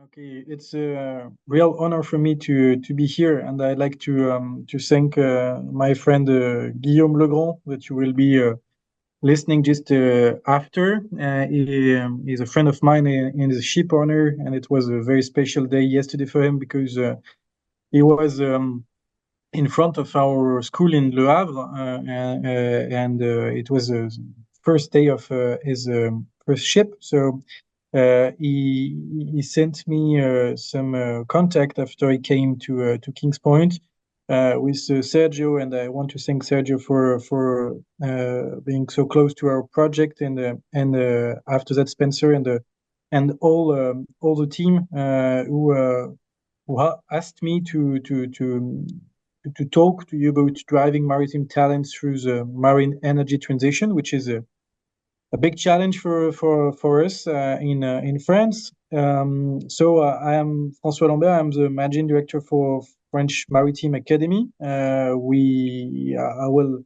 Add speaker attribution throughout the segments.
Speaker 1: Okay, it's a real honor for me to be here, and I'd like to thank my friend Guillaume Legrand that you will be listening just after. He's a friend of mine and is a ship owner, and it was a very special day yesterday for him because he was in front of our school in Le Havre, and it was the first day of his first ship. So he sent me some contact after he came to Kings Point with Sergio, and I want to thank Sergio for being so close to our project, and after that Spencer and all the team who asked me to talk to you about driving maritime talents through the marine energy transition, which is a big challenge for us in France. I am Francois Lambert. I'm the managing director for French Maritime Academy. I will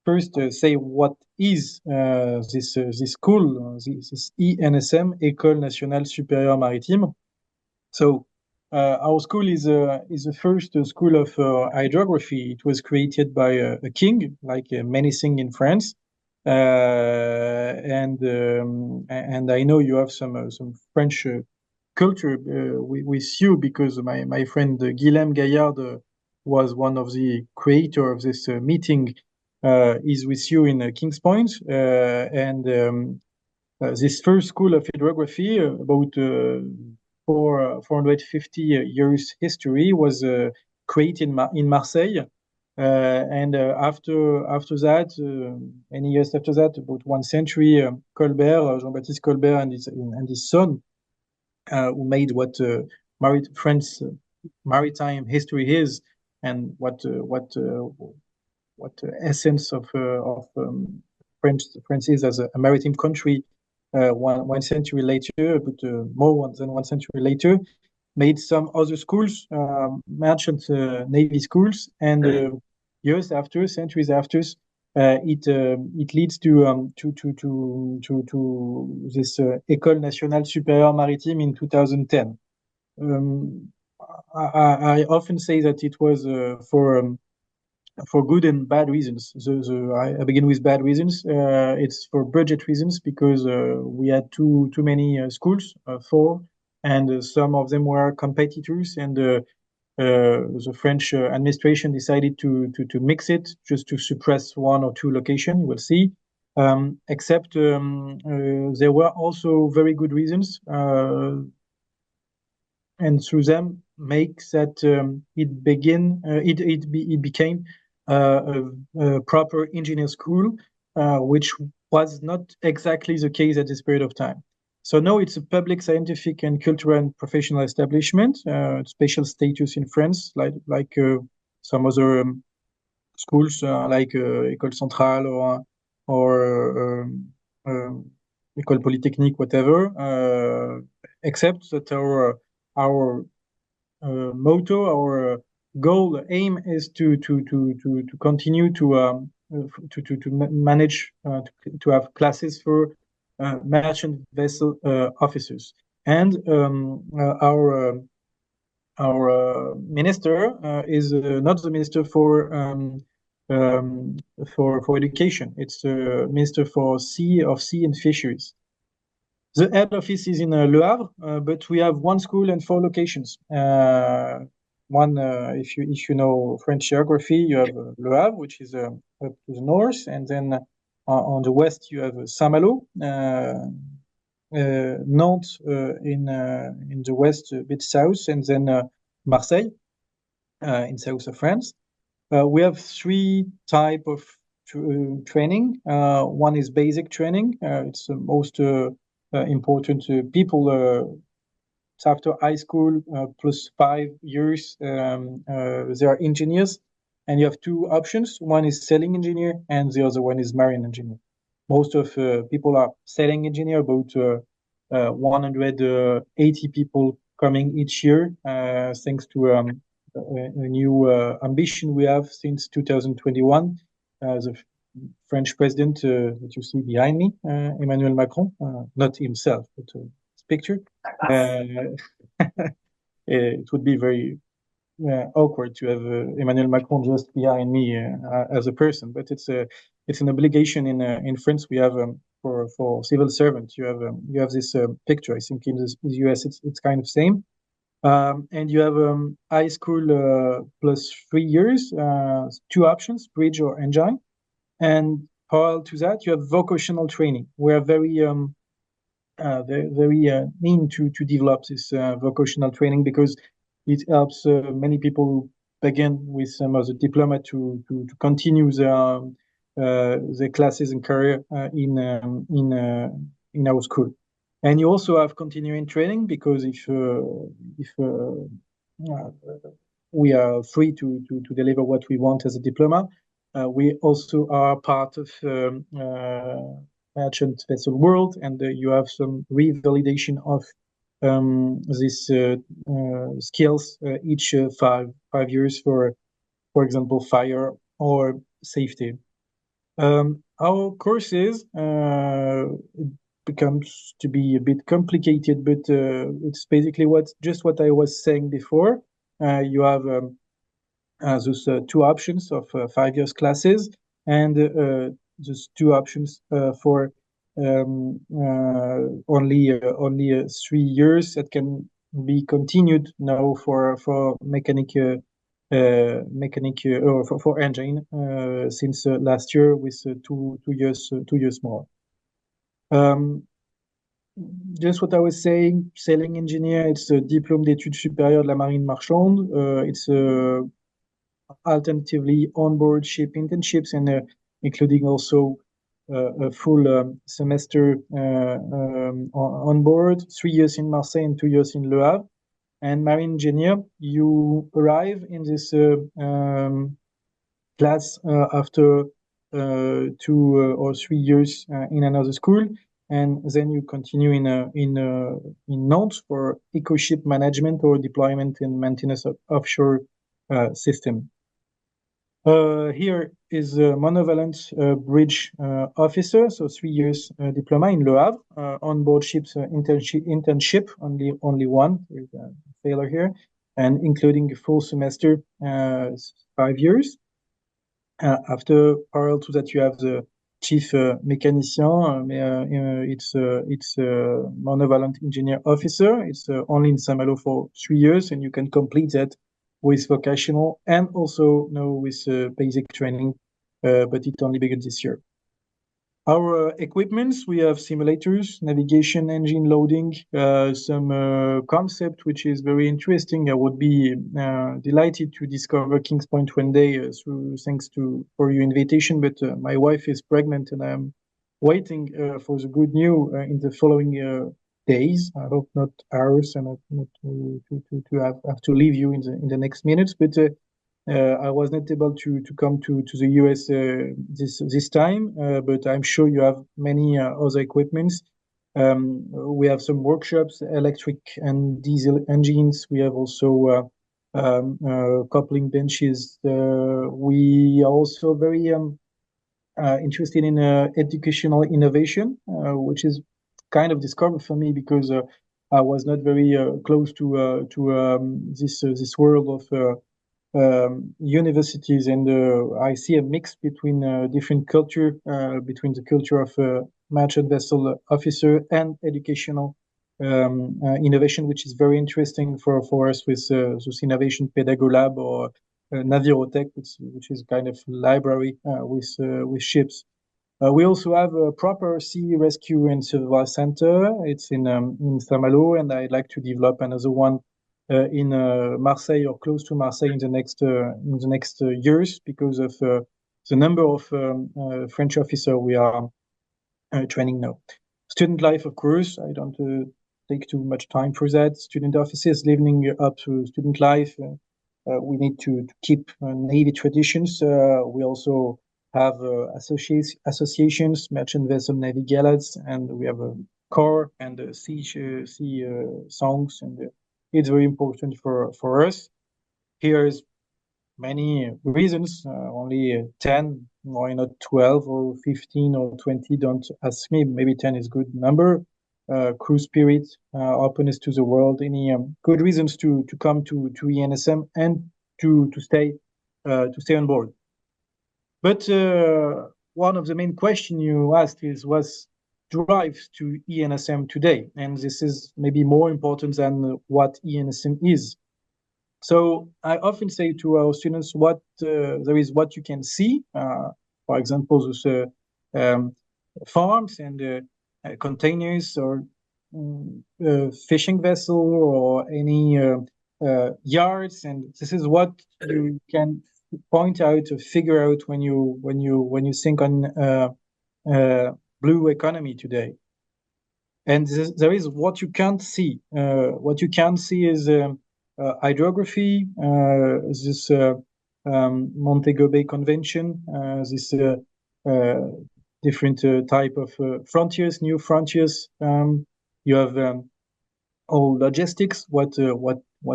Speaker 1: first say what is this school, this ENSM, École Nationale Supérieure Maritime. So our school is the first school of hydrography. It was created by a king, like many things in France. And I know you have some French culture with you because my friend Guilhem Gaillard was one of the creator of this meeting. Is with you in Kings Point, and this first school of hydrography, about 450 years history, was created in Marseille. After that, many years after that, about 1 century, Colbert, Jean-Baptiste Colbert, and his son, who made what French maritime history is, and what essence of France is as a maritime country. 1 century later, but more than 1 century later, made some other schools, merchant navy schools, and years after, centuries after, it leads to this École Nationale Supérieure Maritime in 2010. I often say that it was for good and bad reasons. I begin with bad reasons. It's for budget reasons because we had too many schools, four, and some of them were competitors, and the French administration decided to mix it just to suppress one or two locations. We'll see. Except there were also very good reasons, and through them makes that it became a proper engineer school, which was not exactly the case at this period of time. So now it's a public, scientific, and cultural and professional establishment, special status in France, like some other schools, like École Centrale or École Polytechnique, whatever. Except that our motto, our goal, aim is to continue to manage to have classes for merchant vessel officers, and our minister is not the minister for education. It's the minister for sea and fisheries. The head office is in Le Havre, but we have one school and four locations. One, if you know French geography, you have Le Havre, which is up to the north, and then on the west you have Saint-Malo, Nantes in the west, a bit south, and then Marseille in south of France. We have three type of training. One is basic training. It's the most important people. It's after high school plus 5 years. They are engineers, and you have two options. One is sailing engineer, and the other one is marine engineer. Most of people are sailing engineer. About 180 people coming each year, thanks to a new ambition we have since 2021. The French president that you see behind me, Emmanuel Macron, not himself, but his picture. it would be very awkward to have Emmanuel Macron just behind me as a person. But it's an obligation in France. We have for civil servants, you have this picture. I think in the US it's kind of same. And you have high school plus 3 years, two options, bridge or engine. And parallel to that, you have vocational training. We are very very mean to develop this vocational training because it helps many people who begin with some of the diploma to continue their classes and career in our school. And you also have continuing training because if we are free to deliver what we want as a diploma, we also are part of merchant vessel world, and you have some revalidation of these skills each 5 years for example, fire or safety. Our courses becomes to be a bit complicated, but it's basically just what I was saying before. You have those two options of 5 years classes, and those two options for only 3 years that can be continued now for mechanic or for engine since last year with 2 years more. Just what I was saying, sailing engineer, it's a diplôme d'études supérieures de la marine marchande. It's alternatively onboard ship internships and including also a full semester on board, 3 years in Marseille and 2 years in Le Havre. And marine engineer, you arrive in this class after 2 or 3 years in another school, and then you continue in Nantes for eco ship management or deployment and maintenance of offshore system. Here is a monovalent bridge officer, so 3 years diploma in Le Havre, onboard ships internship, only one, there's a failure here, and including a full semester, 5 years. After, parallel to that, you have the chief mécanicien. It's a monovalent engineer officer. It's only in Saint-Malo for 3 years, and you can complete that with vocational and also with basic training, but it only begins this year. Our equipments, we have simulators, navigation, engine loading, some concept which is very interesting. I would be delighted to discover Kings Point one day thanks for your invitation, but my wife is pregnant and I'm waiting for the good news in the following days. I hope not hours, and not to have to leave you in the next minutes, but I was not able to come to the US this time, but I'm sure you have many other equipments. We have some workshops, electric and diesel engines. We have also coupling benches. We are also very interested in educational innovation, which is kind of discovered for me because I was not very close to this world of universities, and I see a mix between different culture, between the culture of merchant vessel officer and educational innovation, which is very interesting for us with this innovation pedago lab or Navirotech, which is kind of library with ships. We also have a proper sea rescue and survival center. It's in Saint-Malo, and I'd like to develop another one in Marseille or close to Marseille in the next years because of the number of French officers we are training now. Student life, of course, I don't take too much time for that. Student officers living up to student life. We need to keep Navy traditions. We also have associations, merchant vessel Navy galas, and we have a core and sea songs, and it's very important for us. Here's many reasons, only 10, why not 12 or 15 or 20? Don't ask me, maybe 10 is good number. crew spirit, openness to the world, any good reasons to come to ENSM and to stay on board. But one of the main question you asked is what drives to ENSM today, and this is maybe more important than what ENSM is. So I often say to our students, what there is what you can see. For example, those farms and containers or fishing vessel or any yards, and this is what you can point out or figure out when you think on blue economy today. And there is what you can't see. What you can't see is hydrography, this Montego Bay Convention, this different type of frontiers, new frontiers. You have all logistics, what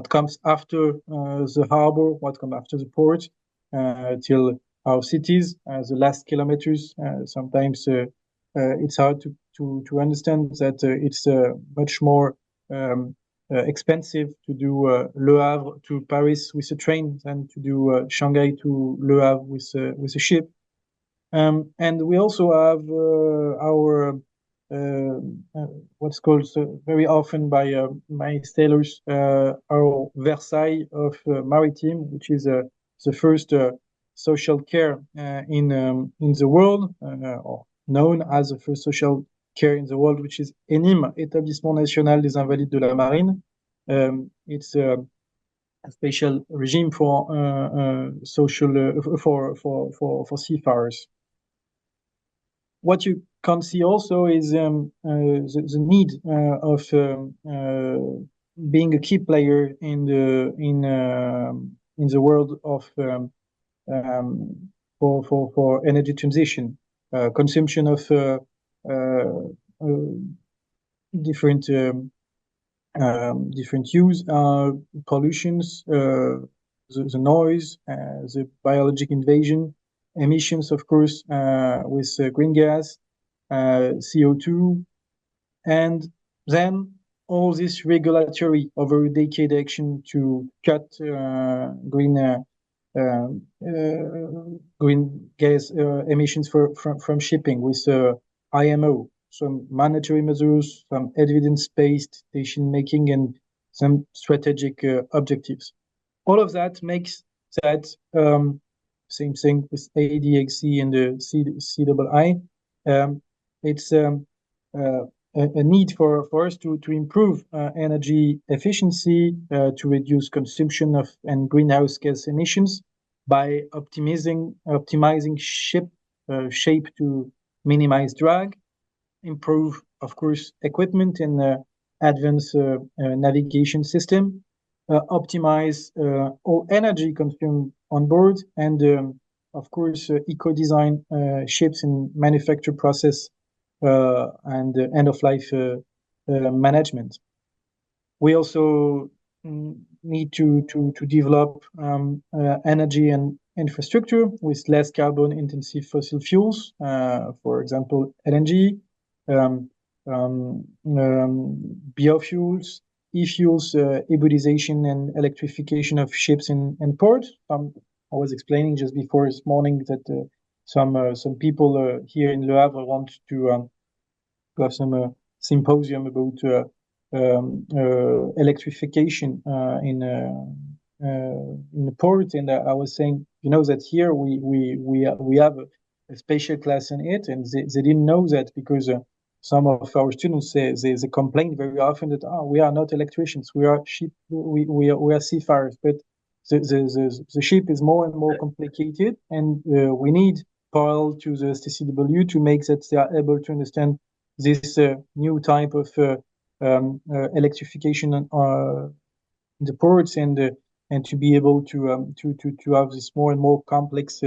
Speaker 1: comes after the harbor, what comes after the port, till our cities, the last kilometers. Sometimes it's hard to understand that it's much more expensive to do Le Havre to Paris with a train than to do Shanghai to Le Havre with a ship. And we also have our what's called very often by my sailors our Versailles of Maritime, which is the first social care in the world, or known as the first social care in the world, which is ENIM, Établissement National des Invalides de la Marine. It's a special regime for social for seafarers. What you can see also is the need of being a key player in the world of for energy transition, consumption of different use, pollutions, the noise, the biological invasion, emissions, of course, with green gas, CO2, and then all this regulatory over a decade action to cut green gas emissions from shipping with IMO, some mandatory measures, some evidence-based decision making, and some strategic objectives. All of that makes that same thing with ADXC and the CII. It's a need for us to improve energy efficiency, to reduce consumption of and greenhouse gas emissions by optimizing ship shape to minimize drag, improve, of course, equipment and advanced navigation system, optimize all energy consumed on board, and of course, eco-design ships in manufacture process and end-of-life management. We also need to develop energy and infrastructure with less carbon-intensive fossil fuels, for example, LNG, biofuels, e-fuels, hybridization and electrification of ships and ports. I was explaining just before this morning that some people here in Le Havre want to have some symposium about electrification in the port, and I was saying, you know, that here we have a special class in it, and they didn't know that because some of our students they complain very often that we are not electricians, we are we are seafarers, but the ship is more and more complicated, and we need parallel to the CCW to make that they are able to understand this new type of electrification in the ports, and to be able to have this more and more complex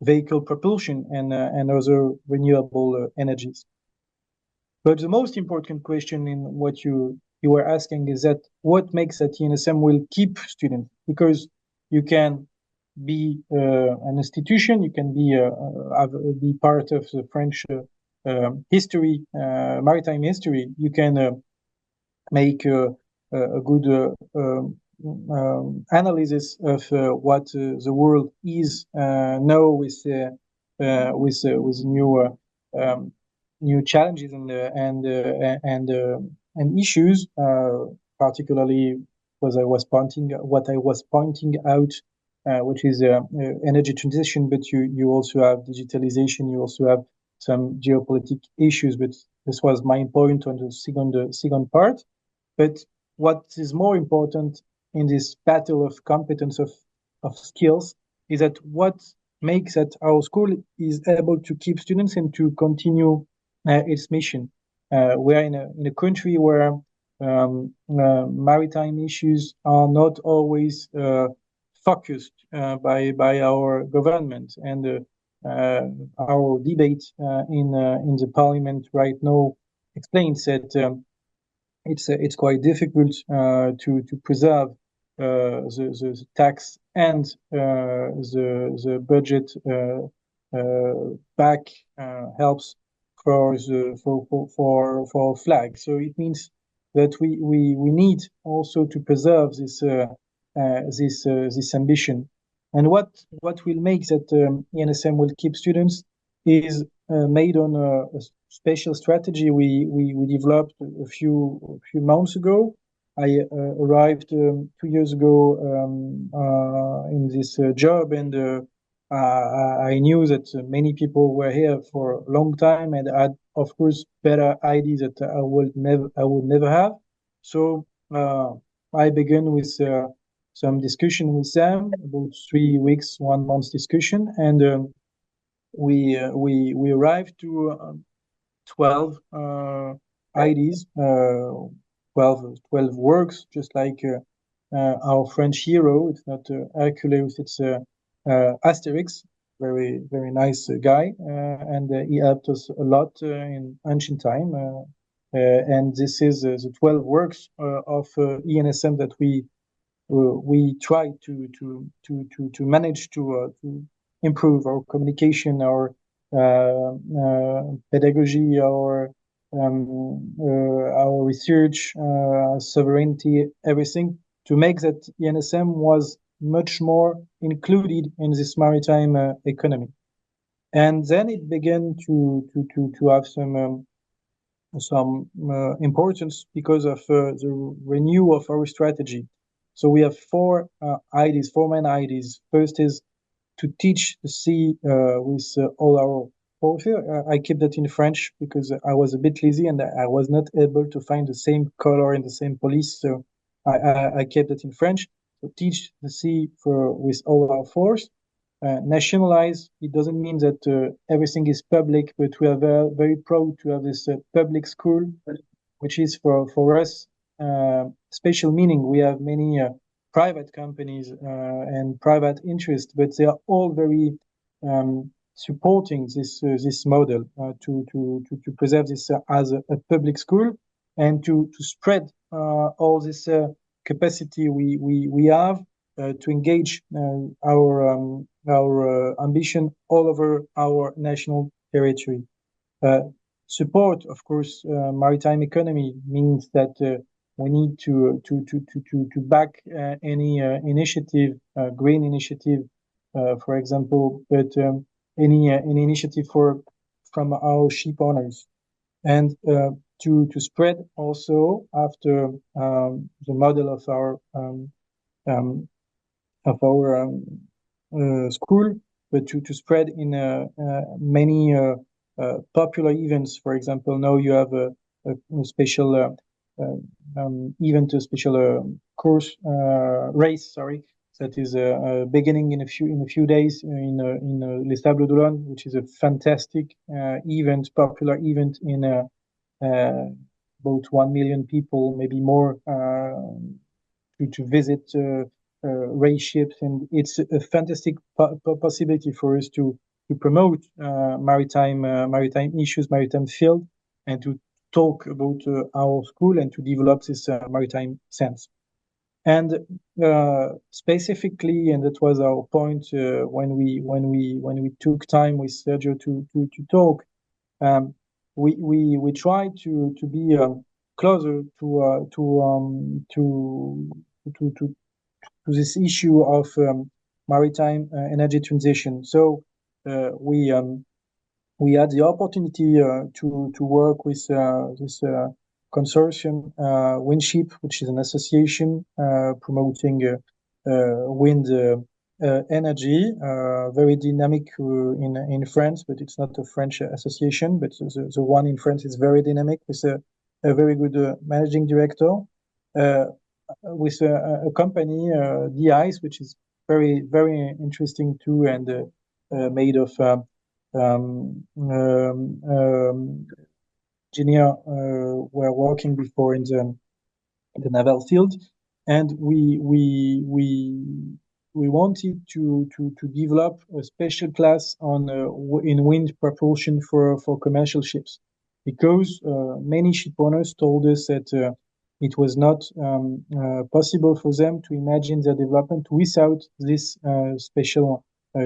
Speaker 1: vehicle propulsion and other renewable energies. But the most important question in what you were asking is that what makes that ENSM will keep students, because you can be an institution, you can be part of the French history, maritime history, you can make a good analysis of what the world is now with new challenges and issues, particularly what I was pointing out, which is energy transition. But you also have digitalization. You also have some geopolitical issues. But this was my point on the second part. But what is more important in this battle of competence of skills is that what makes that our school is able to keep students and to continue its mission. We're in a country where maritime issues are not always focused by our government, and our debate in the parliament right now explains that it's quite difficult to preserve the tax and the budget back helps for flag. So it means that we need also to preserve this ambition. And what will make that ENSM will keep students is made on a special strategy we developed a few months ago. I arrived 2 years ago in this job, and I knew that many people were here for a long time and had, of course, better ideas that I would never have. So I began with some discussion with them, about 3 weeks, 1 month discussion, and we arrived to 12 ideas, 12 works, just like our French hero. It's not Hercules, it's Asterix, very nice guy, and he helped us a lot in ancient time. And this is the 12 works of ENSM that we try to manage to improve our communication, our pedagogy, our research, sovereignty, everything, to make that ENSM was much more included in this maritime economy. And then it began to have some importance because of the renew of our strategy. So we have four main ideas. First is to teach the sea with all our forces. I keep that in French because I was a bit lazy and I was not able to find the same color in the same police. So I kept it in French. So teach the sea with all our force. Nationalize, it doesn't mean that everything is public, but we are very proud to have this public school, which is for us special meaning. We have many private companies and private interests, but they are all very supporting this model to preserve this as a public school and to spread all this capacity we have to engage our ambition all over our national territory. Support, of course, maritime economy means that we need to back any initiative, green initiative, for example, but any initiative from our ship owners, and to spread also after the model of our school, but to spread in many popular events. For example, now you have a special event, a special course race. Sorry, that is beginning in a few days in Les Sables d'Olonne, which is a fantastic event, popular event in about 1 million people, maybe more, to visit race ships, and it's a fantastic possibility for us to promote maritime issues, maritime field, and to talk about our school and to develop this maritime sense. And specifically, and that was our point when we took time with Sergio to talk. we try to be closer to this issue of maritime energy transition. So we had the opportunity to work with this consortium, Windship, which is an association promoting wind energy, very dynamic in France, but it's not a French association, but the one in France is very dynamic with a very good managing director, with a company, The Ice, which is very interesting too, and made of engineer were working before in the naval field, and we wanted to develop a special class on in wind propulsion for commercial ships, because many ship owners told us that it was not possible for them to imagine their development without this special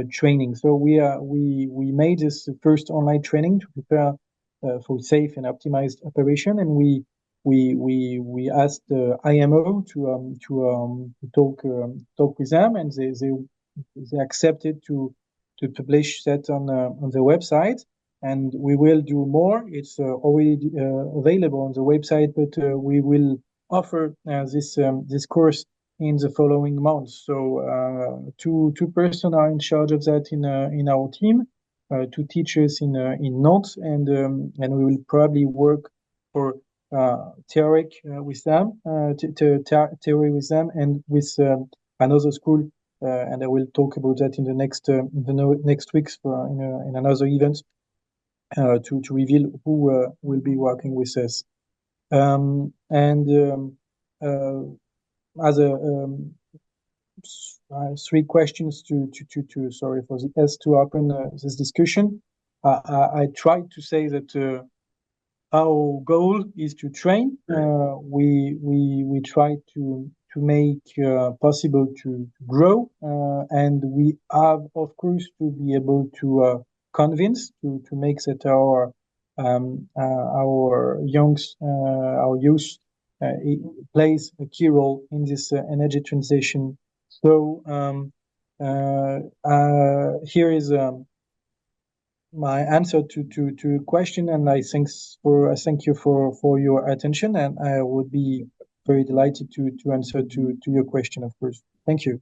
Speaker 1: training. So we made this first online training to prepare for safe and optimized operation, and we asked the IMO to talk with them, and they accepted to publish that on the website, and we will do more. It's already available on the website, but we will offer this course in the following months. So two person are in charge of that in our team, two teachers in Nantes, and we will probably work for theory with them, theory with them, and with another school, and I will talk about that in the next weeks in another event to reveal who will be working with us. As three questions to sorry for the S to open this discussion. I tried to say that our goal is to train. We try to make possible to grow, and we have, of course, to be able to convince to make that our youth plays a key role in this energy transition. So here is my answer to a question, and I thank you for your attention, and I would be very delighted to answer to your question, of course. Thank you.